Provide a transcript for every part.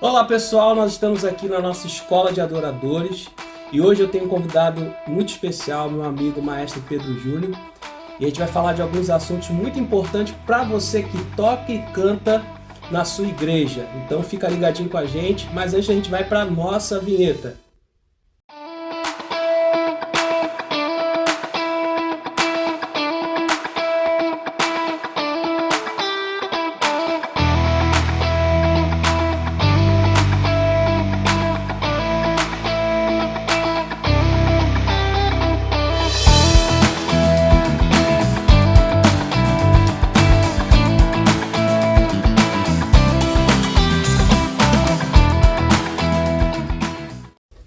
Olá pessoal, nós estamos aqui na nossa Escola de Adoradores e hoje eu tenho um convidado muito especial, meu amigo Maestro Pedro Júnior, e a gente vai falar de alguns assuntos muito importantes para você que toca e canta na sua igreja. Então fica ligadinho com a gente, mas antes a gente vai para a nossa vinheta.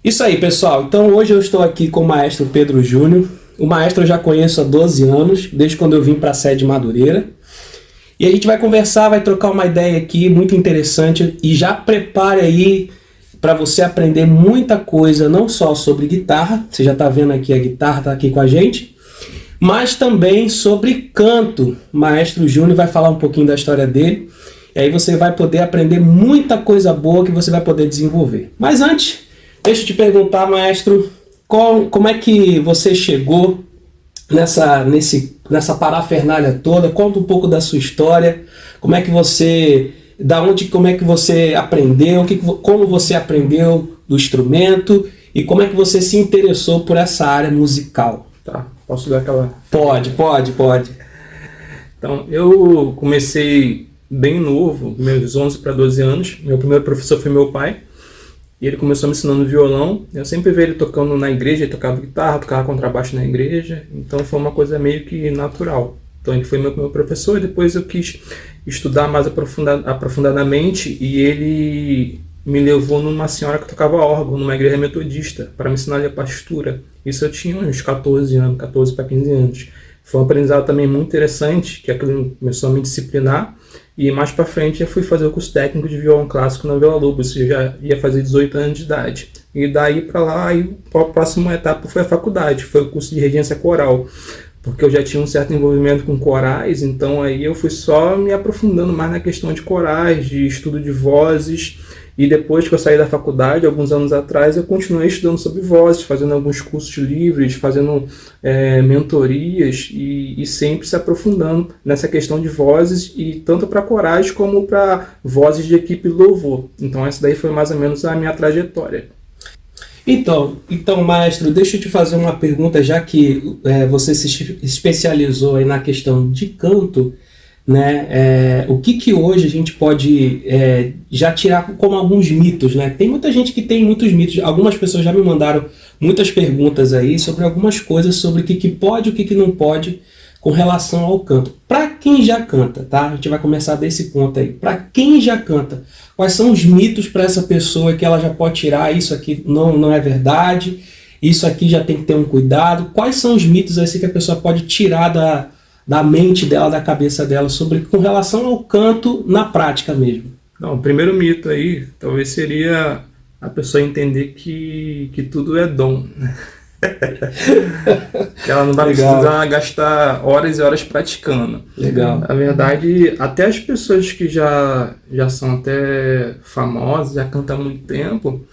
Isso aí, pessoal. Então hoje eu estou aqui com o Maestro Pedro Júnior. O Maestro eu já conheço há 12 anos, desde quando eu vim para a sede Madureira. E a gente vai conversar, vai trocar uma ideia aqui muito interessante. E já prepare aí para você aprender muita coisa, não só sobre guitarra, você já está vendo aqui a guitarra, está aqui com a gente, mas também sobre canto. O Maestro Júnior vai falar um pouquinho da história dele. E aí você vai poder aprender muita coisa boa que você vai poder desenvolver. Mas antes, deixa eu te perguntar, maestro, como é que você chegou nessa parafernália toda? Conta um pouco da sua história, como é que você aprendeu, como você aprendeu do instrumento e como é que você se interessou por essa área musical? Tá, posso dar aquela... Pode. Então, eu comecei bem novo, meus 11 para 12 anos. Meu primeiro professor foi meu pai. E ele começou me ensinando violão. Eu sempre vi ele tocando na igreja, ele tocava guitarra, tocava contrabaixo na igreja. Então foi uma coisa meio que natural. Então ele foi meu professor e depois eu quis estudar mais aprofundadamente e ele me levou numa senhora que tocava órgão, numa igreja metodista, para me ensinar a ler partitura. Isso eu tinha uns 14 para 15 anos. Foi um aprendizado também muito interessante, que aquilo começou a me disciplinar. E mais para frente eu fui fazer o curso técnico de violão clássico na Vila Lobos, eu já ia fazer 18 anos de idade. E daí para lá, a próxima etapa foi a faculdade, foi o curso de regência coral, porque eu já tinha um certo envolvimento com corais, então aí eu fui só me aprofundando mais na questão de corais, de estudo de vozes. E depois que eu saí da faculdade, alguns anos atrás, eu continuei estudando sobre vozes, fazendo alguns cursos livres, fazendo mentorias e sempre se aprofundando nessa questão de vozes, e tanto para corais como para vozes de equipe louvor. Então essa daí foi mais ou menos a minha trajetória. Então, maestro, deixa eu te fazer uma pergunta, já que você se especializou aí na questão de canto, né? O que hoje a gente pode já tirar como alguns mitos, né? Tem muita gente que tem muitos mitos, algumas pessoas já me mandaram muitas perguntas aí sobre algumas coisas, sobre o que pode e o que não pode com relação ao canto. Para quem já canta, tá? A gente vai começar desse ponto aí. Para quem já canta, quais são os mitos para essa pessoa que ela já pode tirar? Isso aqui não é verdade, isso aqui já tem que ter um cuidado. Quais são os mitos assim que a pessoa pode tirar da mente dela, da cabeça dela, com relação ao canto na prática mesmo? Não, o primeiro mito aí talvez seria a pessoa entender que tudo é dom. Que ela não vai precisar gastar horas e horas praticando. Legal. Na verdade, até as pessoas que já são até famosas, já cantam há muito tempo,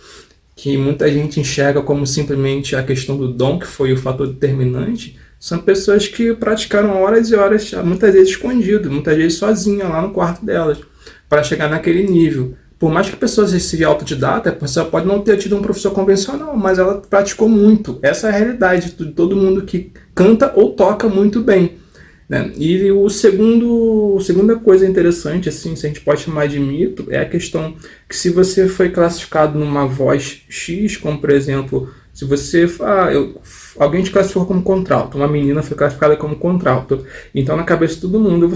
que muita gente enxerga como simplesmente a questão do dom, que foi o fator determinante, são pessoas que praticaram horas e horas, muitas vezes escondido, muitas vezes sozinha lá no quarto delas, para chegar naquele nível. Por mais que a pessoa seja autodidata, a pessoa pode não ter tido um professor convencional, mas ela praticou muito. Essa é a realidade de todo mundo que canta ou toca muito bem, né? E segunda coisa interessante, assim, se a gente pode chamar de mito, é a questão que se você foi classificado numa voz X, como por exemplo, se você... alguém te classificou como contralto, uma menina foi classificada como contralto. Então na cabeça de todo mundo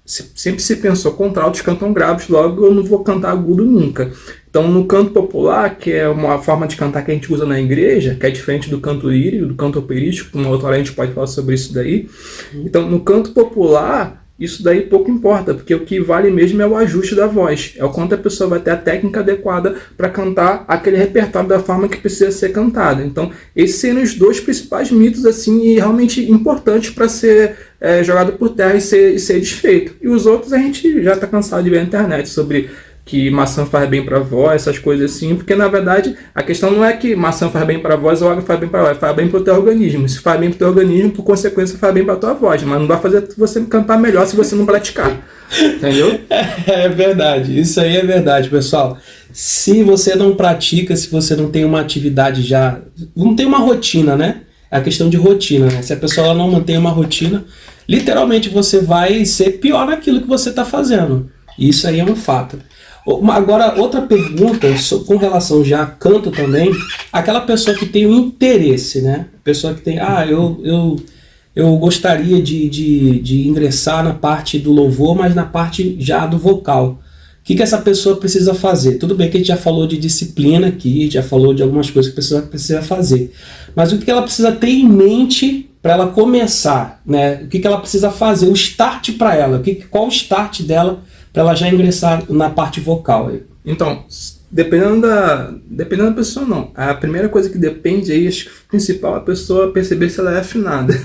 sempre se pensou, contraltos cantam graves, logo eu não vou cantar agudo nunca. Então no canto popular, que é uma forma de cantar que a gente usa na igreja, que é diferente do canto lírico, do canto operístico, uma outra hora a gente pode falar sobre isso daí. Então no canto popular, isso daí pouco importa, porque o que vale mesmo é o ajuste da voz, é o quanto a pessoa vai ter a técnica adequada para cantar aquele repertório da forma que precisa ser cantado. Então esses seriam os dois principais mitos assim, e realmente importantes para ser jogado por terra e ser desfeito. E os outros a gente já está cansado de ver na internet sobre que maçã faz bem para a voz, essas coisas assim, porque na verdade a questão não é que maçã faz bem para a voz ou água faz bem para a voz, faz bem para o teu organismo. Se faz bem para o teu organismo, por consequência faz bem para a tua voz, mas não vai fazer você cantar melhor se você não praticar. Entendeu? É verdade, isso aí é verdade, pessoal. Se você não pratica, se você não tem uma atividade já, não tem uma rotina, né? É a questão de rotina, né? Se a pessoa não mantém uma rotina, literalmente você vai ser pior naquilo que você está fazendo. Isso aí é um fato. Agora, outra pergunta com relação já a canto também, aquela pessoa que tem um interesse, né? Pessoa que tem, eu gostaria de ingressar na parte do louvor, mas na parte já do vocal. O que essa pessoa precisa fazer? Tudo bem que a gente já falou de disciplina aqui, já falou de algumas coisas que a pessoa precisa fazer. Mas o que ela precisa ter em mente para ela começar, né? O que ela precisa fazer? O start para ela. Qual o start dela para ela já ingressar na parte vocal? Então, dependendo da pessoa, não. A primeira coisa que depende aí, acho que o principal é a pessoa perceber se ela é afinada.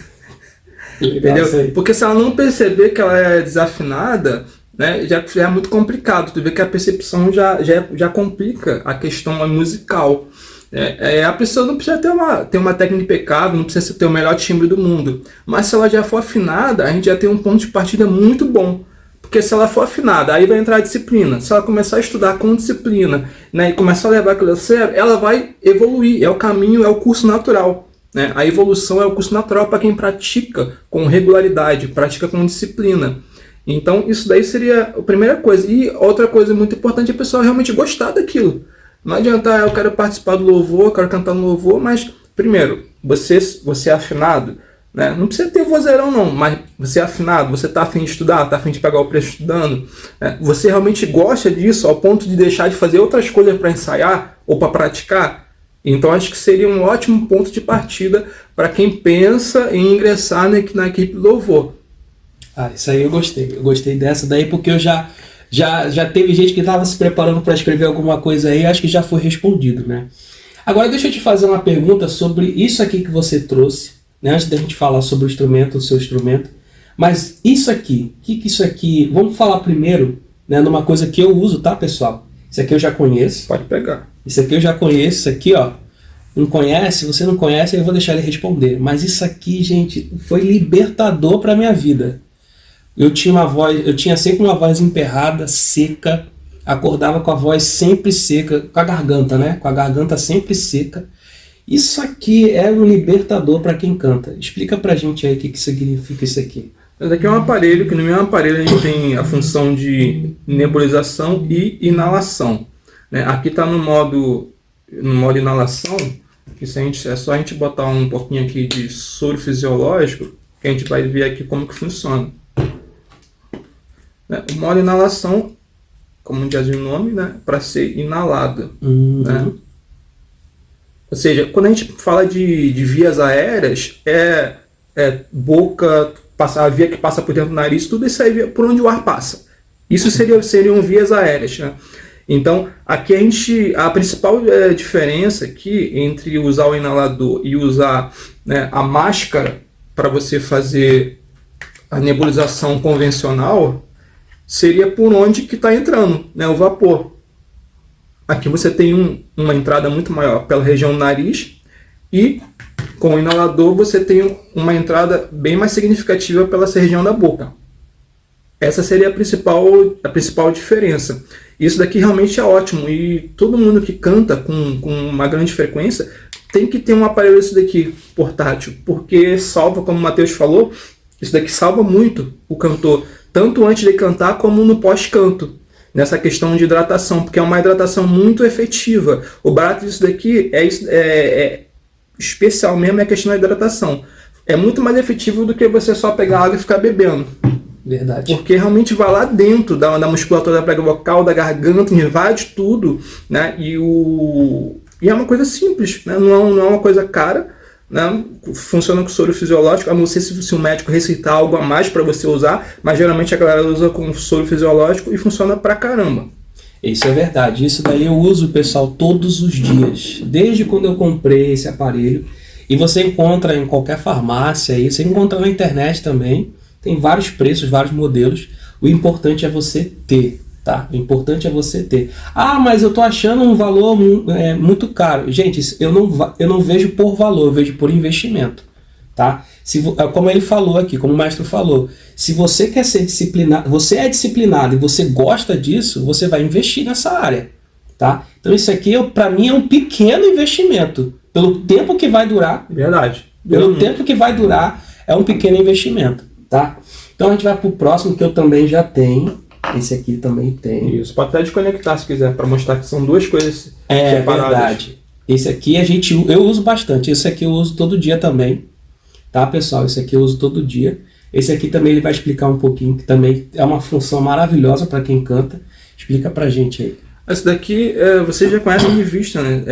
Entendeu? Porque se ela não perceber que ela é desafinada, né, já é muito complicado. Tu vê que a percepção já complica a questão musical. A pessoa não precisa ter uma técnica impecável, não precisa ter o melhor timbre do mundo. Mas se ela já for afinada, a gente já tem um ponto de partida muito bom. Porque se ela for afinada, aí vai entrar a disciplina. Se ela começar a estudar com disciplina, né, e começar a levar aquilo a sério, ela vai evoluir. É o caminho, é o curso natural. Né? A evolução é o curso natural para quem pratica com regularidade, pratica com disciplina. Então isso daí seria a primeira coisa. E outra coisa muito importante é a pessoa realmente gostar daquilo. Não adianta, eu quero participar do louvor, eu quero cantar no louvor, mas primeiro, você é afinado. Né? Não precisa ter vozeirão não, mas você é afinado, você está a fim de estudar, está a fim de pegar o preço estudando, né? Você realmente gosta disso ao ponto de deixar de fazer outras coisas para ensaiar ou para praticar. Então acho que seria um ótimo ponto de partida para quem pensa em ingressar na equipe do louvor. Isso aí eu gostei dessa daí, porque eu já teve gente que estava se preparando para escrever alguma coisa aí, acho que já foi respondido, né? Agora deixa eu te fazer uma pergunta sobre isso aqui que você trouxe, né, antes da gente falar sobre o seu instrumento, mas isso aqui, isso aqui, vamos falar primeiro, né, numa coisa que eu uso, tá, pessoal? Isso aqui eu já conheço. Pode pegar. Isso aqui eu já conheço, isso aqui, ó, não conhece, você não conhece, eu vou deixar ele responder. Mas isso aqui, gente, foi libertador para minha vida. Eu tinha sempre uma voz emperrada, seca, acordava com a voz sempre seca, com a garganta, né, com a garganta sempre seca. Isso aqui é um libertador para quem canta. Explica pra gente aí o que significa isso aqui. Esse aqui é um aparelho, que no meu aparelho a gente tem a função de nebulização e inalação. Né? Aqui está no modo inalação, que é só a gente botar um pouquinho aqui de soro fisiológico, que a gente vai ver aqui como que funciona. Né? O modo inalação, como diz o nome, né? Para ser inalado. Né? Ou seja, quando a gente fala de vias aéreas, boca, a via que passa por dentro do nariz, tudo isso aí por onde o ar passa. Isso seriam vias aéreas. Né? Então, aqui a principal diferença aqui entre usar o inalador e usar, né, a máscara para você fazer a nebulização convencional seria por onde que está entrando, né, o vapor. Aqui você tem uma entrada muito maior pela região do nariz e com o inalador você tem uma entrada bem mais significativa pela região da boca. Essa seria a principal diferença. Isso daqui realmente é ótimo e todo mundo que canta com uma grande frequência tem que ter um aparelho desse daqui portátil, porque salva, como o Matheus falou, isso daqui salva muito o cantor, tanto antes de cantar como no pós-canto. Nessa questão de hidratação, porque é uma hidratação muito efetiva. O barato disso daqui é especial mesmo, é a questão da hidratação. É muito mais efetivo do que você só pegar água e ficar bebendo. Verdade. Porque realmente vai lá dentro da musculatura da prega vocal, da garganta, invade tudo, né? E é uma coisa simples, né? Não é uma coisa cara. Né? Funciona com soro fisiológico, a não ser se o médico receitar algo a mais para você usar, mas geralmente a galera usa com soro fisiológico e funciona pra caramba. Isso é verdade, isso daí eu uso, pessoal, todos os dias, desde quando eu comprei esse aparelho, e você encontra em qualquer farmácia, aí, você encontra na internet também, tem vários preços, vários modelos, o importante é você ter. tá? O importante é você ter. Ah, mas eu tô achando um valor muito caro. Gente, eu não vejo por valor, eu vejo por investimento, tá? Como ele falou aqui, como o mestre falou, se você quer ser disciplinado, você é disciplinado e você gosta disso, você vai investir nessa área, tá? Então isso aqui, para mim, é um pequeno investimento. Pelo tempo que vai durar. Verdade. Pelo tempo que vai durar, é um pequeno investimento, tá? Então a gente vai pro próximo, que eu também já tenho. Esse aqui também tem. Isso, pode até desconectar se quiser, para mostrar que são duas coisas separadas. separadas. Verdade. Esse aqui eu uso bastante. Esse aqui eu uso todo dia também. Tá, pessoal? Esse aqui eu uso todo dia. Esse aqui também ele vai explicar um pouquinho, que também é uma função maravilhosa para quem canta. Explica pra gente aí. Esse daqui, vocês já conhecem de vista, né?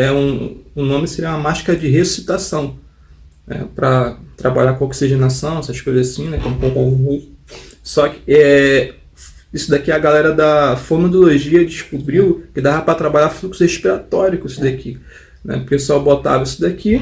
O nome seria uma máscara de ressuscitação. Para trabalhar com oxigenação, essas coisas assim, né? Só que isso daqui a galera da fonoaudiologia descobriu que dava para trabalhar fluxo respiratório com isso daqui. Né? O pessoal botava isso daqui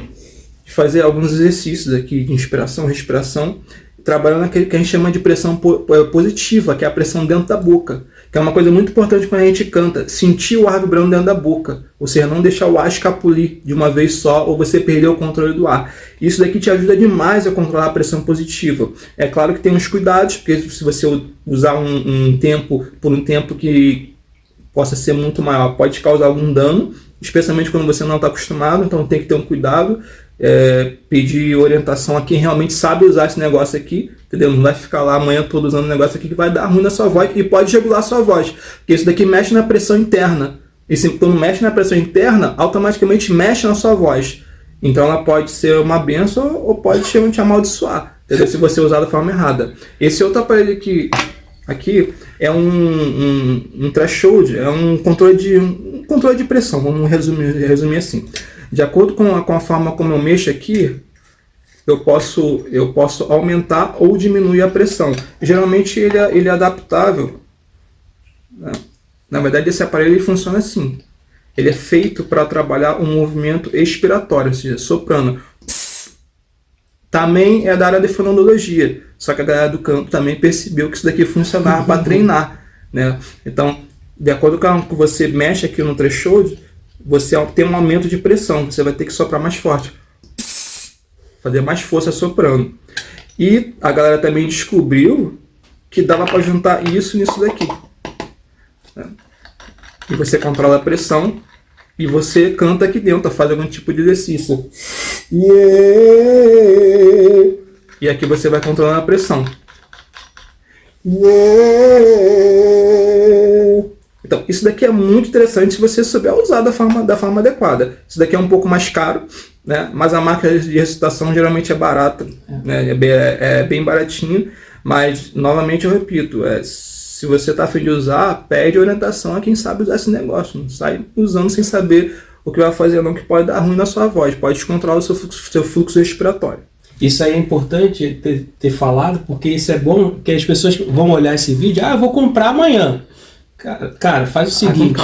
e fazia alguns exercícios aqui de inspiração, respiração, trabalhando naquele que a gente chama de pressão positiva, que é a pressão dentro da boca, que é uma coisa muito importante quando a gente canta, sentir o ar vibrando dentro da boca, ou seja, não deixar o ar escapulir de uma vez só, ou você perder o controle do ar. Isso daqui te ajuda demais a controlar a pressão positiva. É claro que tem uns cuidados, porque se você usar um tempo por um tempo que possa ser muito maior, pode causar algum dano, especialmente quando você não está acostumado, então tem que ter um cuidado. Pedir orientação a quem realmente sabe usar esse negócio aqui, entendeu? Não vai ficar lá amanhã todo usando o negócio aqui que vai dar ruim na sua voz e pode regular a sua voz, porque isso daqui mexe na pressão interna, e quando mexe na pressão interna, automaticamente mexe na sua voz, então ela pode ser uma benção ou pode te amaldiçoar, entendeu? Se você usar da forma errada. Esse outro aparelho aqui é um threshold, é um controle de pressão, vamos resumir assim. De acordo com a forma como eu mexo aqui, eu posso aumentar ou diminuir a pressão. Geralmente ele é adaptável. Né? Na verdade, esse aparelho ele funciona assim. Ele é feito para trabalhar um movimento expiratório, ou seja, soprano. Também é da área de fonoaudiologia, só que a galera do campo também percebeu que isso daqui funcionava para treinar. Né? Então, de acordo com o que você mexe aqui no threshold, você tem um aumento de pressão, você vai ter que soprar mais forte, fazer mais força soprando. E a galera também descobriu que dava para juntar isso nisso daqui. E você controla a pressão e você canta aqui dentro, faz algum tipo de exercício. Yeah. E aqui você vai controlando a pressão. Yeah. Então, isso daqui é muito interessante se você souber usar da forma adequada. Isso daqui é um pouco mais caro, né? Mas a máquina de ressuscitação geralmente é barata, né? É bem baratinho, mas, novamente, eu repito, se você está a fim de usar, pede orientação a quem sabe usar esse negócio. Não sai usando sem saber o que vai fazer, não, que pode dar ruim na sua voz, pode descontrolar o seu fluxo respiratório. Isso aí é importante ter falado, porque isso é bom, que as pessoas vão olhar esse vídeo, eu vou comprar amanhã. Cara, faz o seguinte,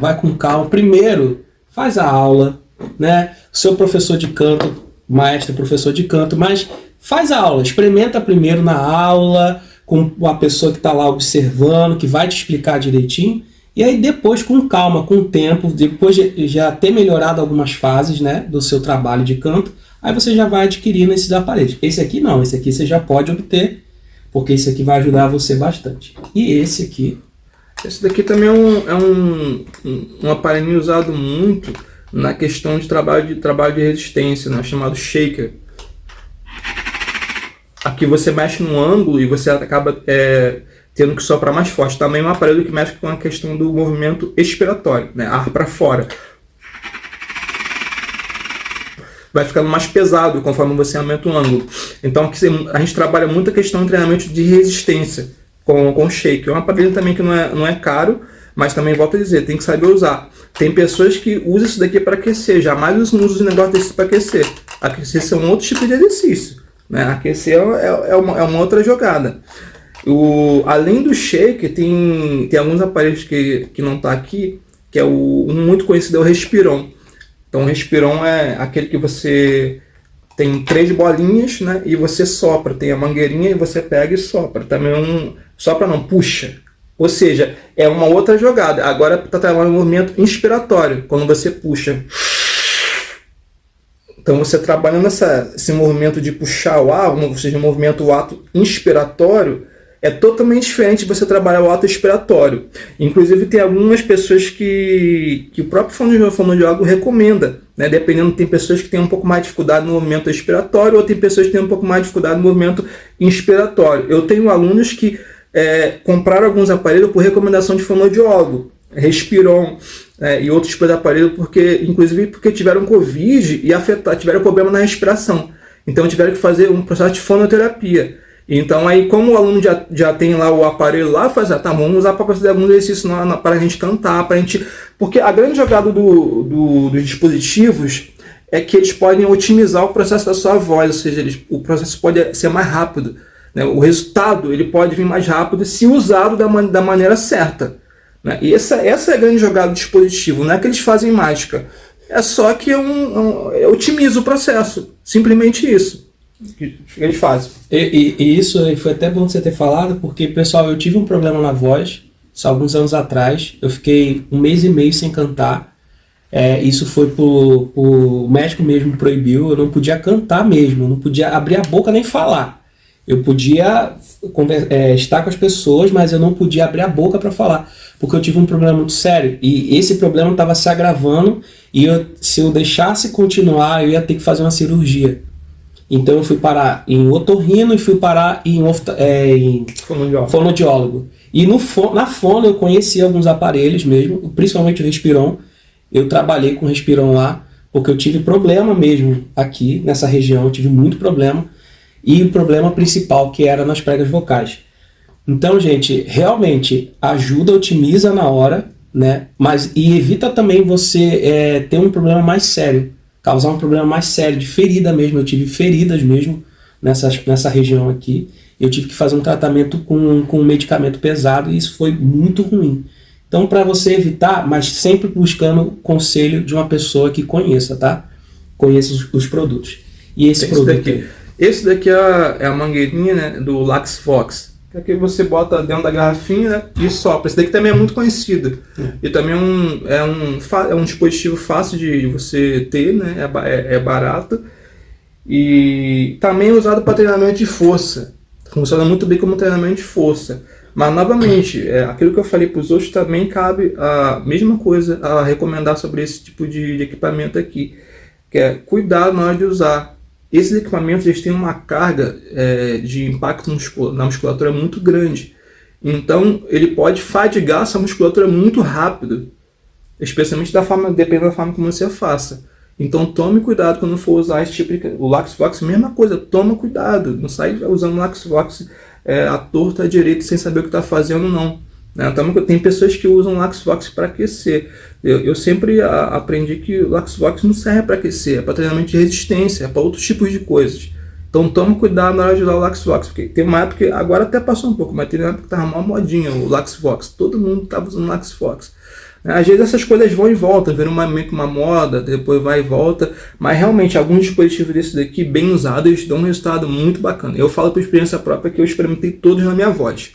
vai com calma. Primeiro, faz a aula, né? Seu professor de canto, maestro, professor de canto, mas faz a aula, experimenta primeiro na aula, com a pessoa que está lá observando, que vai te explicar direitinho, e aí depois, com calma, com o tempo, depois de já ter melhorado algumas fases, né, do seu trabalho de canto, aí você já vai adquirindo esses aparelhos. Esse aqui não, esse aqui você já pode obter, porque esse aqui vai ajudar você bastante. E esse aqui... Esse daqui também é um aparelho usado muito na questão de trabalho de resistência, né, chamado shaker. Aqui você mexe no ângulo e você acaba tendo que soprar mais forte. Também é um aparelho que mexe com a questão do movimento expiratório, né, ar para fora. Vai ficando mais pesado conforme você aumenta o ângulo. Então aqui a gente trabalha muito a questão de treinamento de resistência com o shake. É um aparelho também que não é caro, mas também volto a dizer, tem que saber usar. Tem pessoas que usam isso daqui para aquecer, jamais usam um negócio desse para aquecer. Aquecer são um outro tipo de exercício, né? Aquecer é uma outra jogada. Além do shake, tem alguns aparelhos que não está aqui, que é um muito conhecido, é o Respiron. Então o Respiron é aquele que você tem 3 bolinhas, né, e você sopra, tem a mangueirinha e você pega e sopra. Também sopra não, puxa. Ou seja, é uma outra jogada. Agora está trabalhando no movimento inspiratório, quando você puxa. Então você trabalhando esse movimento de puxar o ar, ou seja, o movimento, o ato inspiratório, é totalmente diferente de você trabalhar o ato expiratório. Inclusive tem algumas pessoas que o próprio fonoaudiólogo recomenda, né? Dependendo, tem pessoas que têm um pouco mais de dificuldade no movimento expiratório, ou tem pessoas que têm um pouco mais de dificuldade no movimento inspiratório. Eu tenho alunos que compraram alguns aparelhos por recomendação de fonoaudiólogo, Respiron, e outros tipos de aparelho, inclusive porque tiveram Covid e tiveram problema na respiração. Então tiveram que fazer um processo de fonoterapia. Então aí, como o aluno já tem lá o aparelho lá, vamos usar para fazer alguns exercícios para a gente cantar, porque a grande jogada dos dispositivos é que eles podem otimizar o processo da sua voz, ou seja, o processo pode ser mais rápido, né? O resultado ele pode vir mais rápido se usado da maneira certa, né? E essa é a grande jogada do dispositivo, não é que eles fazem mágica, é só que otimiza o processo, simplesmente isso que eles fazem. E isso foi até bom você ter falado, porque, pessoal, eu tive um problema na voz, isso há alguns anos atrás, eu fiquei 1 mês e meio sem cantar, isso foi o médico mesmo proibiu, eu não podia cantar mesmo, eu não podia abrir a boca nem falar. Eu podia estar com as pessoas, mas eu não podia abrir a boca para falar, porque eu tive um problema muito sério, e esse problema estava se agravando, e se eu deixasse continuar, eu ia ter que fazer uma cirurgia. Então eu fui parar em otorrino e fui parar em fonoaudiólogo. E na fono eu conheci alguns aparelhos mesmo, principalmente o Respiron. Eu trabalhei com o Respiron lá, porque eu tive problema mesmo aqui nessa região, eu tive muito problema. E o problema principal, que era nas pregas vocais. Então, gente, realmente ajuda, otimiza na hora, né? E evita também você ter um problema mais sério. Causar um problema mais sério, de ferida mesmo. Eu tive feridas mesmo nessa região aqui. Eu tive que fazer um tratamento com um medicamento pesado e isso foi muito ruim. Então, para você evitar, mas sempre buscando o conselho de uma pessoa que conheça, tá? Conheça os produtos. E esse produto esse daqui é a mangueirinha, né, do LaxVox. Que aqui você bota dentro da garrafinha, né, e sopra. Esse daqui também é muito conhecido. E também é um dispositivo fácil de você ter, né, é barato. E também é usado para treinamento de força. Funciona muito bem como treinamento de força. Mas, novamente, aquilo que eu falei para os outros também cabe a mesma coisa a recomendar sobre esse tipo de equipamento aqui. Que é cuidar na hora de usar. Esses equipamentos eles têm uma carga de impacto na musculatura muito grande. Então, ele pode fadigar essa musculatura muito rápido. Especialmente dependendo da forma como você faça. Então, tome cuidado quando for usar esse tipo de... O LaxVox, mesma coisa, toma cuidado. Não sai usando o LaxVox à torta à direita sem saber o que está fazendo, não. Então, tem pessoas que usam o LaxVox para aquecer. Eu sempre aprendi que o LaxVox não serve para aquecer, é para treinamento de resistência, é para outros tipos de coisas. Então toma cuidado na hora de usar o LaxVox, porque tem uma época que agora até passou um pouco, mas tem uma época que estava uma modinha o LaxVox, todo mundo estava usando o LaxVox. Às vezes essas coisas vão e voltam, viram meio que uma moda, depois vai e volta, mas realmente alguns dispositivos desses daqui, bem usados, eles dão um resultado muito bacana. Eu falo por experiência própria que eu experimentei todos na minha voz.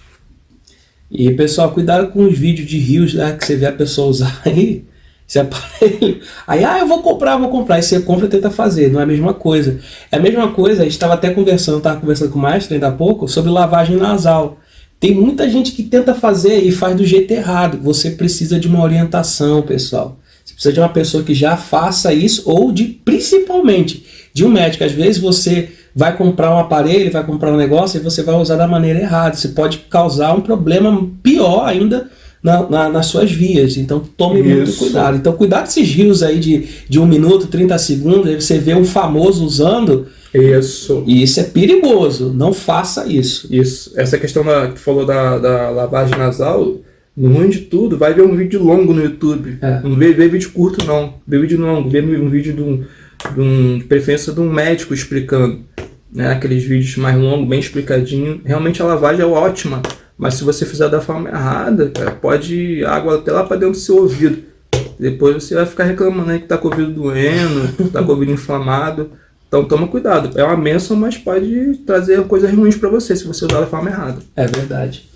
E pessoal, cuidado com os vídeos de rios, né, que você vê a pessoa usar aí, esse aparelho. Aí, eu vou comprar. Aí você compra e tenta fazer, não é a mesma coisa. É a mesma coisa, a gente estava até conversando com o Maestro ainda há pouco, sobre lavagem nasal. Tem muita gente que tenta fazer e faz do jeito errado. Você precisa de uma orientação, pessoal. Você precisa de uma pessoa que já faça isso, ou principalmente de um médico. Às vezes você vai comprar um aparelho, vai comprar um negócio e você vai usar da maneira errada. Você pode causar um problema pior ainda nas suas vias. Então tome muito cuidado. Então cuidado desses rios aí de 1 minuto, 30 segundos, aí você vê um famoso usando. Isso. E isso é perigoso. Não faça isso. Isso. Essa questão que tu falou da lavagem nasal, no ruim de tudo, vai ver um vídeo longo no YouTube. Não vê vídeo curto, não. Vê vídeo longo. Vê um vídeo de preferência de um médico explicando. Né? Aqueles vídeos mais longos, bem explicadinho. Realmente a lavagem é ótima. Mas se você fizer da forma errada, pode ir água até lá para dentro do seu ouvido. Depois você vai ficar reclamando aí que tá com o ouvido doendo, tá com o ouvido inflamado. Então toma cuidado. É uma bênção, mas pode trazer coisas ruins para você se você usar da forma errada. É verdade.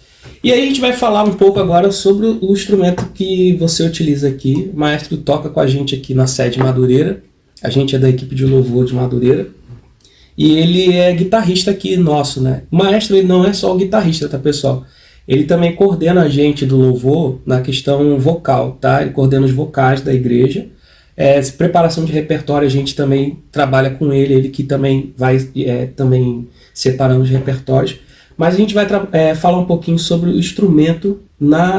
E aí a gente vai falar um pouco agora sobre o instrumento que você utiliza aqui. O maestro toca com a gente aqui na sede Madureira. A gente é da equipe de louvor de Madureira. E ele é guitarrista aqui nosso, né? O maestro ele não é só o guitarrista, tá, pessoal? Ele também coordena a gente do louvor na questão vocal, tá? Ele coordena os vocais da igreja. Preparação de repertório a gente também trabalha com ele. Ele que também vai também separando os repertórios. Mas a gente vai falar um pouquinho sobre o instrumento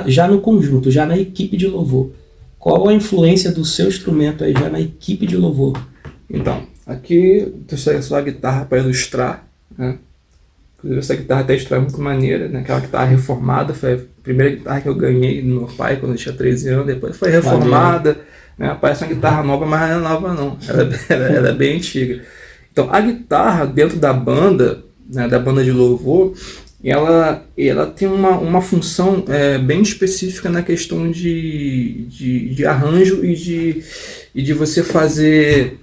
já no conjunto, já na equipe de louvor. Qual a influência do seu instrumento aí já na equipe de louvor? Então, aqui eu trouxe só a guitarra para ilustrar, né? Inclusive essa guitarra até é muito maneira, né? Aquela guitarra reformada, foi a primeira guitarra que eu ganhei do meu pai quando eu tinha 13 anos, depois foi reformada, né? Parece uma guitarra nova, mas não é nova não, ela é bem antiga. Então, a guitarra dentro da banda, né, da banda de louvor, ela tem uma função bem específica na questão de arranjo e de você fazer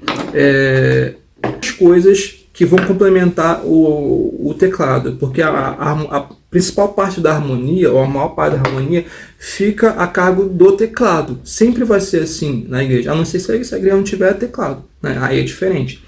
as coisas que vão complementar o teclado, porque a principal parte da harmonia, ou a maior parte da harmonia, fica a cargo do teclado. Sempre vai ser assim na igreja, a não ser se a igreja não tiver teclado, né? Aí é diferente.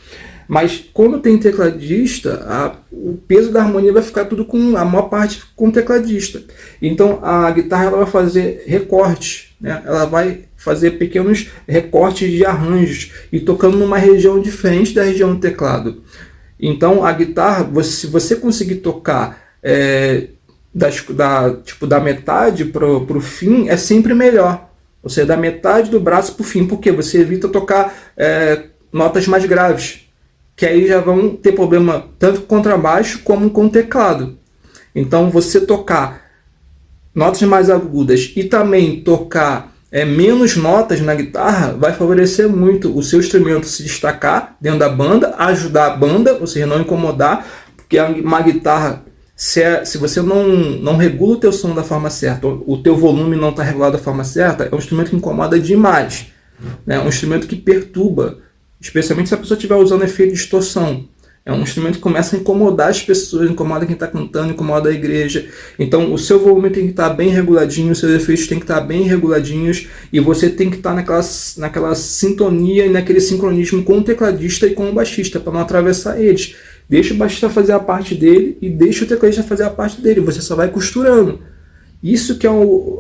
Mas quando tem tecladista, o peso da harmonia vai ficar tudo a maior parte com o tecladista. Então a guitarra ela vai fazer recortes, né? Ela vai fazer pequenos recortes de arranjos e tocando numa região diferente da região do teclado. Então a guitarra, se você conseguir tocar da metade para o fim, é sempre melhor. Ou seja, da metade do braço para o fim, porque você evita tocar notas mais graves, que aí já vão ter problema tanto com contrabaixo como com teclado. Então você tocar notas mais agudas e também tocar menos notas na guitarra vai favorecer muito o seu instrumento se destacar dentro da banda, ajudar a banda, ou seja, não incomodar, porque uma guitarra, se você não regula o teu som da forma certa, o teu volume não está regulado da forma certa, é um instrumento que incomoda demais, né? É um instrumento que perturba, especialmente se a pessoa estiver usando efeito de distorção. É um instrumento que começa a incomodar as pessoas, incomoda quem está cantando, incomoda a igreja. Então o seu volume tem que estar bem reguladinho, os seus efeitos têm que estar bem reguladinhos e você tem que estar naquela sintonia e naquele sincronismo com o tecladista e com o baixista, para não atravessar eles. Deixa o baixista fazer a parte dele e deixa o tecladista fazer a parte dele. Você só vai costurando. Isso que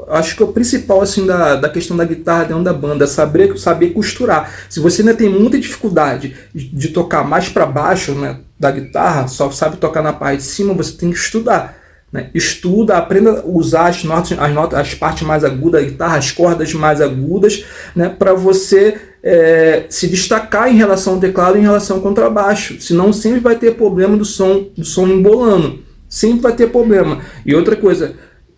acho que é o principal assim, da questão da guitarra dentro da banda, saber costurar. Se você ainda tem muita dificuldade de tocar mais para baixo, né, da guitarra, só sabe tocar na parte de cima, você tem que estudar, né? Estuda, aprenda a usar as partes mais agudas da guitarra, as cordas mais agudas, né, para você se destacar em relação ao teclado e em relação ao contrabaixo. Senão sempre vai ter problema do som embolando. Sempre vai ter problema. E outra coisa,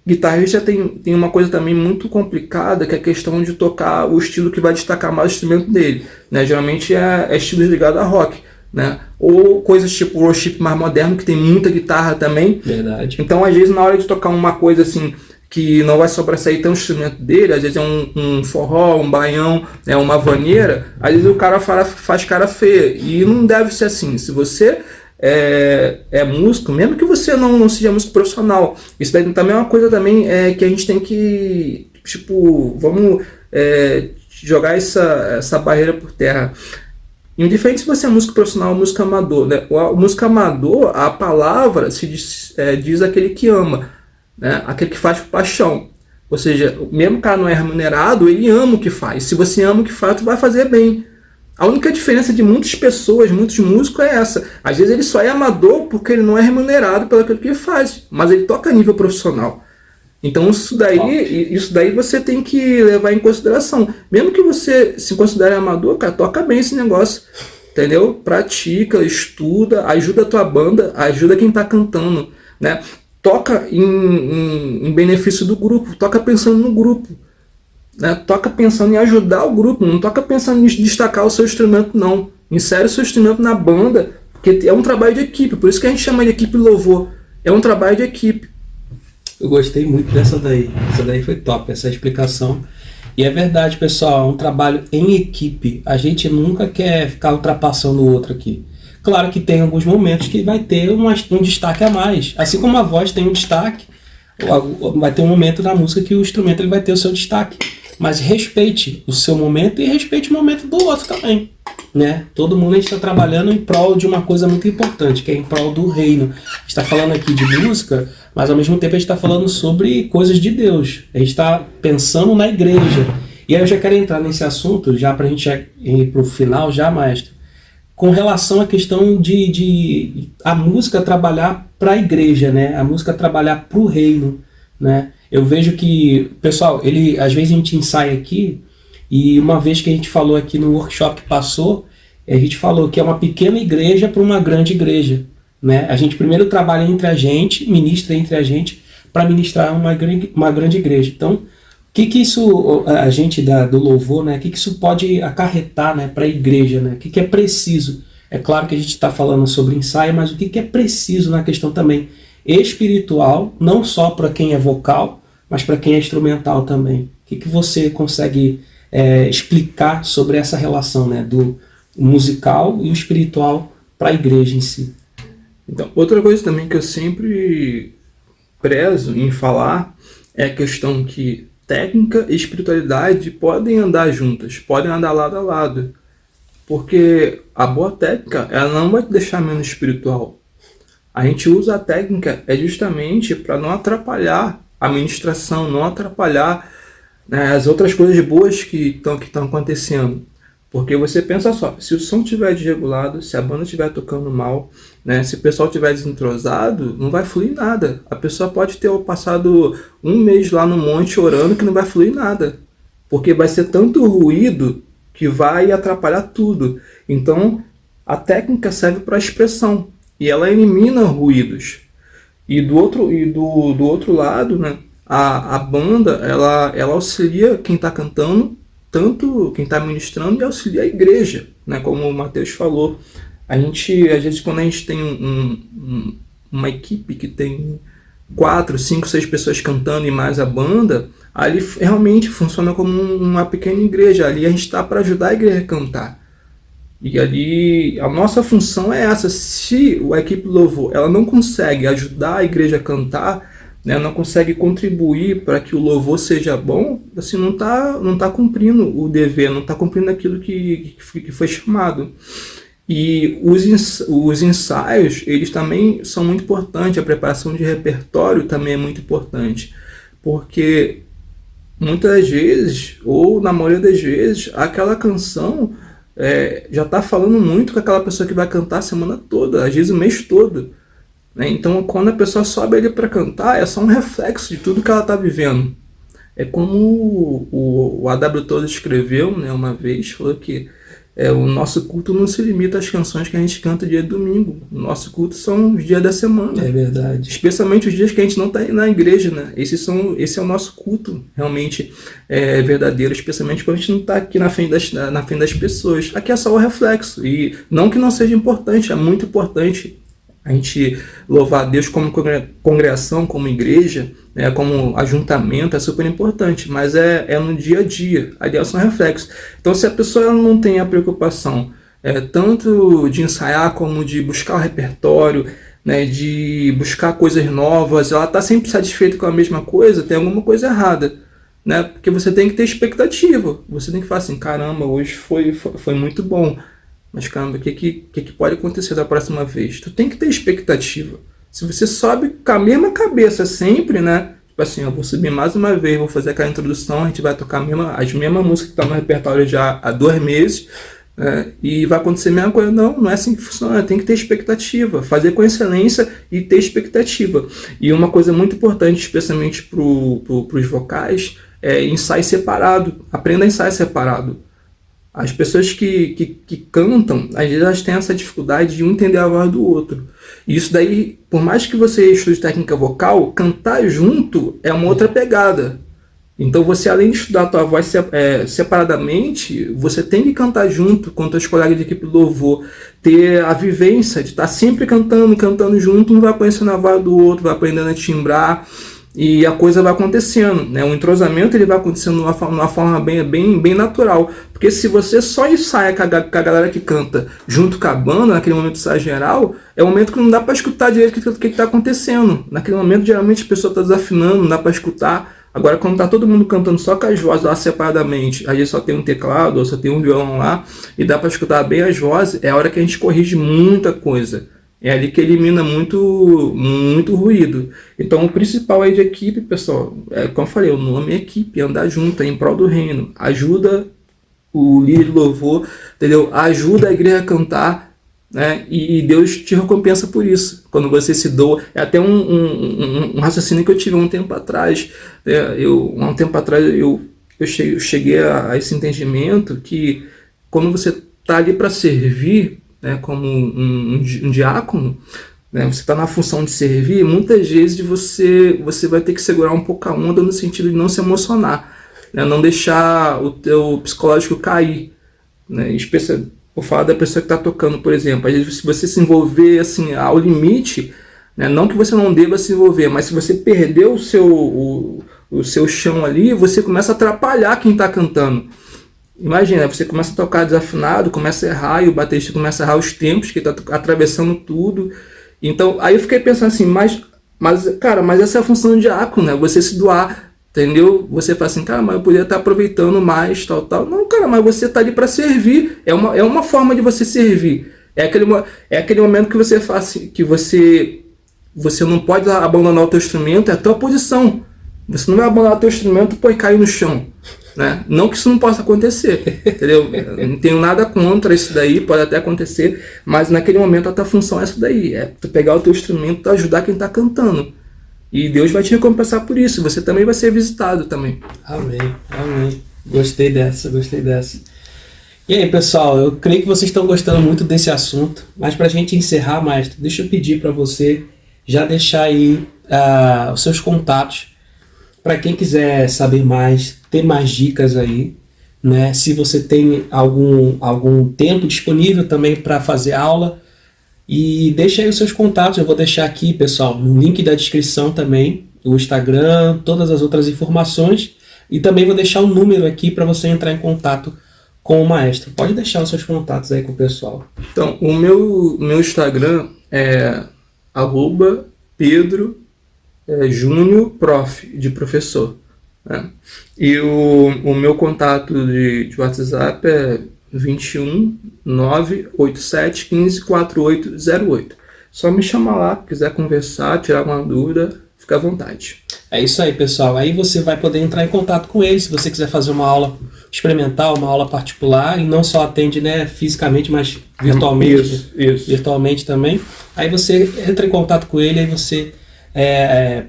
guitarrista tem uma coisa também muito complicada, que é a questão de tocar o estilo que vai destacar mais o instrumento dele, né? Geralmente é estilo ligado a rock, né? Ou coisas tipo worship mais moderno, que tem muita guitarra também. Verdade. Então, às vezes, na hora de tocar uma coisa assim, que não vai sobressair tão o instrumento dele, às vezes é um forró, um baião, uma vaneira, às vezes o cara faz cara feia. E não deve ser assim. Se você é músico, mesmo que você não seja músico profissional, isso daí também é uma coisa também que a gente tem que, vamos jogar essa barreira por terra. Indiferente se você é músico profissional ou músico amador, né? O músico amador, a palavra diz aquele que ama, né? Aquele que faz por paixão. Ou seja, mesmo que o cara não é remunerado, ele ama o que faz. Se você ama o que faz, tu vai fazer bem. A única diferença de muitas pessoas, muitos músicos, é essa. Às vezes ele só é amador porque ele não é remunerado pelo que ele faz, mas ele toca a nível profissional. Então isso daí você tem que levar em consideração. Mesmo que você se considere amador, cara, toca bem esse negócio, entendeu? Pratica, estuda, ajuda a tua banda, ajuda quem está cantando, né? Toca em benefício do grupo, toca pensando no grupo. Né? Toca pensando em ajudar o grupo, não toca pensando em destacar o seu instrumento, não. Insere o seu instrumento na banda, porque é um trabalho de equipe, por isso que a gente chama de equipe louvor. É um trabalho de equipe. Eu gostei muito dessa daí. Essa daí foi top, essa explicação. E é verdade, pessoal, é um trabalho em equipe. A gente nunca quer ficar ultrapassando o outro aqui. Claro que tem alguns momentos que vai ter um destaque a mais. Assim como a voz tem um destaque, vai ter um momento na música que o instrumento ele vai ter o seu destaque. Mas respeite o seu momento e respeite o momento do outro também, né? Todo mundo a gente está trabalhando em prol de uma coisa muito importante, que é em prol do reino. A gente está falando aqui de música, mas ao mesmo tempo a gente está falando sobre coisas de Deus. A gente está pensando na igreja. E aí eu já quero entrar nesse assunto, já para a gente ir para o final, já, maestro, com relação à questão de a música trabalhar para a igreja, né? A música trabalhar para o reino, né? Eu vejo que, pessoal, às vezes a gente ensaia aqui, e uma vez que a gente falou aqui no workshop que passou, a gente falou que é uma pequena igreja para uma grande igreja, né? A gente primeiro trabalha entre a gente, ministra entre a gente, para ministrar uma grande igreja. Então, o que isso, a gente do louvor, né? O que isso pode acarretar, né, para a igreja, né? O que é preciso? É claro que a gente está falando sobre ensaio, mas o que é preciso na questão também espiritual, não só para quem é vocal, mas para quem é instrumental também. O que você consegue explicar sobre essa relação, né, do musical e o espiritual para a igreja em si? Então, outra coisa também que eu sempre prezo em falar é a questão que técnica e espiritualidade podem andar juntas, podem andar lado a lado. Porque a boa técnica, ela não vai te deixar menos espiritual. A gente usa a técnica justamente para não atrapalhar a ministração, não atrapalhar, né, as outras coisas boas que estão acontecendo. Porque você pensa só, se o som estiver desregulado, se a banda estiver tocando mal, né, se o pessoal estiver desentrosado, não vai fluir nada. A pessoa pode ter passado um mês lá no monte orando que não vai fluir nada. Porque vai ser tanto ruído que vai atrapalhar tudo. Então, a técnica serve para expressão. E ela elimina ruídos. E do outro lado, né, a banda ela auxilia quem está cantando, tanto quem está ministrando, e auxilia a igreja, né, como o Matheus falou. A gente, às vezes, quando a gente tem uma equipe que tem 4, 5, 6 pessoas cantando e mais a banda, ali realmente funciona como uma pequena igreja. Ali a gente está para ajudar a igreja a cantar. E ali a nossa função é essa. Se a equipe louvor ela não consegue ajudar a igreja a cantar, né, não consegue contribuir para que o louvor seja bom, assim, não tá cumprindo o dever, não está cumprindo aquilo que foi chamado. E os ensaios, eles também são muito importantes, a preparação de repertório também é muito importante, porque muitas vezes, ou na maioria das vezes, aquela canção já está falando muito com aquela pessoa que vai cantar a semana toda, às vezes o mês todo, né? Então, quando a pessoa sobe ali para cantar, é só um reflexo de tudo que ela está vivendo. É como o A.W. Tozer escreveu, né, uma vez, falou que o nosso culto não se limita às canções que a gente canta dia de domingo. O nosso culto são os dias da semana. É verdade. Especialmente os dias que a gente não está na igreja, né? Esse é o nosso culto, realmente verdadeiro, especialmente quando a gente não está aqui na frente das pessoas. Aqui é só o reflexo. E não que não seja importante, é muito importante a gente louvar a Deus como congregação, como igreja, né, como ajuntamento, é super importante, mas é no dia a dia, ali são reflexos. Então, se a pessoa não tem a preocupação tanto de ensaiar como de buscar o repertório, né, de buscar coisas novas, ela está sempre satisfeita com a mesma coisa, tem alguma coisa errada. Né, porque você tem que ter expectativa, você tem que falar assim, caramba, hoje foi muito bom. Mas caramba, o que pode acontecer da próxima vez? Tu tem que ter expectativa. Se você sobe com a mesma cabeça sempre, né? Tipo assim, eu vou subir mais uma vez, vou fazer aquela introdução, a gente vai tocar as mesmas músicas que estão no repertório já há 2 meses, e vai acontecer a mesma coisa. Não é assim que funciona, tem que ter expectativa. Fazer com excelência e ter expectativa. E uma coisa muito importante, especialmente para os vocais, é ensaio separado. Aprenda a ensaio separado. As pessoas que cantam, às vezes elas têm essa dificuldade de um entender a voz do outro. E isso daí, por mais que você estude técnica vocal, cantar junto é uma outra pegada. Então você, além de estudar a tua voz separadamente, você tem que cantar junto com teus colegas de equipe louvor, ter a vivência de estar sempre cantando junto, um vai conhecendo a voz do outro, vai aprendendo a timbrar. e a coisa vai acontecendo, né? O entrosamento ele vai acontecendo de uma forma bem natural, porque se você só ensaia com a galera que canta junto com a banda, naquele momento de ensaio geral, é um momento que não dá para escutar direito o que está acontecendo. Naquele momento, geralmente, a pessoa está desafinando, não dá para escutar. Agora, quando tá todo mundo cantando só com as vozes lá separadamente, às vezes só tem um teclado ou só tem um violão lá, e dá para escutar bem as vozes, é a hora que a gente corrige muita coisa. É ali que elimina muito ruído. Então, o principal aí de equipe, pessoal, como eu falei, o nome é equipe, andar junto, é em prol do reino. Ajuda o líder de louvor, entendeu? Ajuda a igreja a cantar, né? E Deus te recompensa por isso. Quando você se doa. É até um raciocínio que eu tive um tempo atrás. Um tempo atrás eu cheguei a esse entendimento que quando você está ali para servir, né, como um diácono, né, você está na função de servir, muitas vezes você vai ter que segurar um pouco a onda no sentido de não se emocionar, né, não deixar o teu psicológico cair, né, vou falar da pessoa que está tocando, por exemplo, às vezes se você se envolver assim, ao limite, né, não que você não deva se envolver, mas se você perder o seu chão ali, você começa a atrapalhar quem está cantando. Imagina, você começa a tocar desafinado, começa a errar, e o baterista começa a errar os tempos, que está atravessando tudo. Então, aí eu fiquei pensando assim, mas essa é a função do diácono, né? Você se doar, entendeu? Você fala assim, cara, mas eu poderia estar aproveitando mais, tal. Não, cara, mas você está ali para servir. É uma forma de você servir. É aquele momento que você faz assim, que você não pode abandonar o teu instrumento, é a tua posição. Você não vai abandonar o teu instrumento e cair no chão. Né? Não que isso não possa acontecer, entendeu? Eu não tenho nada contra isso daí, pode até acontecer, mas naquele momento a tua função é essa daí, é tu pegar o teu instrumento e ajudar quem está cantando. E Deus vai te recompensar por isso, você também vai ser visitado também. Amém, amém. Gostei dessa. E aí, pessoal, eu creio que vocês estão gostando muito desse assunto, mas para a gente encerrar, Maestro, deixa eu pedir para você já deixar aí os seus contatos, para quem quiser saber mais, ter mais dicas aí, né? Se você tem algum tempo disponível também para fazer aula, e deixa aí os seus contatos. Eu vou deixar aqui, pessoal, no link da descrição também, o Instagram, todas as outras informações, e também vou deixar um número aqui para você entrar em contato com o Maestro. Pode deixar os seus contatos aí com o pessoal. Então, o meu Instagram é @Pedro Júnior Prof, de professor, né? E o meu contato de WhatsApp é 21 987 15 4808. Só me chamar lá, quiser conversar, tirar uma dúvida, fica à vontade. É isso aí, pessoal. Aí você vai poder entrar em contato com ele se você quiser fazer uma aula experimental, uma aula particular, e não só atende, né, fisicamente, mas virtualmente. Isso. Virtualmente também. Aí você entra em contato com ele, aí você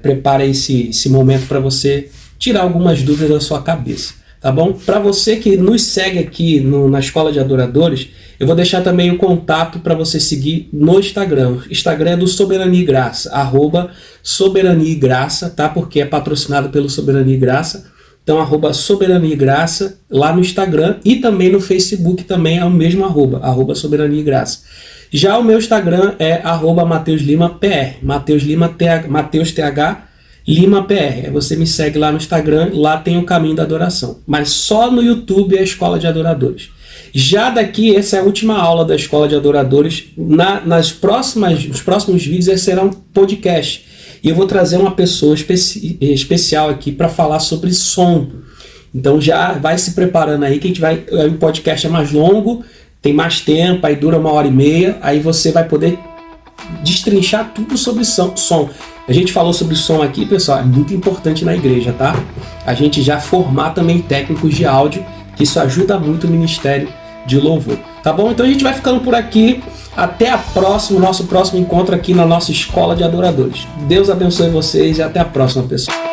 prepara esse momento para você tirar algumas dúvidas da sua cabeça, tá bom? Para você que nos segue aqui na Escola de Adoradores, eu vou deixar também o contato para você seguir no Instagram. O Instagram é do Soberania e Graça, @Soberania e Graça, tá? Porque é patrocinado pelo Soberania e Graça. Então, @Soberania e Graça lá no Instagram, e também no Facebook também é o mesmo @Soberania e Graça. Já o meu Instagram é @MatheusLimaPR, Mateus TH Lima PR. Você me segue lá no Instagram, lá tem o Caminho da Adoração. Mas só no YouTube é a Escola de Adoradores. Já daqui, essa é a última aula da Escola de Adoradores. Nos próximos vídeos serão podcast. E eu vou trazer uma pessoa especial aqui para falar sobre som. Então já vai se preparando aí, que a gente vai. O podcast é mais longo, tem mais tempo, aí dura 1h30, aí você vai poder destrinchar tudo sobre som. A gente falou sobre som aqui, pessoal, é muito importante na igreja, tá? A gente já formar também técnicos de áudio, que isso ajuda muito o ministério de louvor, tá bom? Então a gente vai ficando por aqui, até o nosso próximo encontro aqui na nossa Escola de Adoradores. Deus abençoe vocês e até a próxima, pessoal.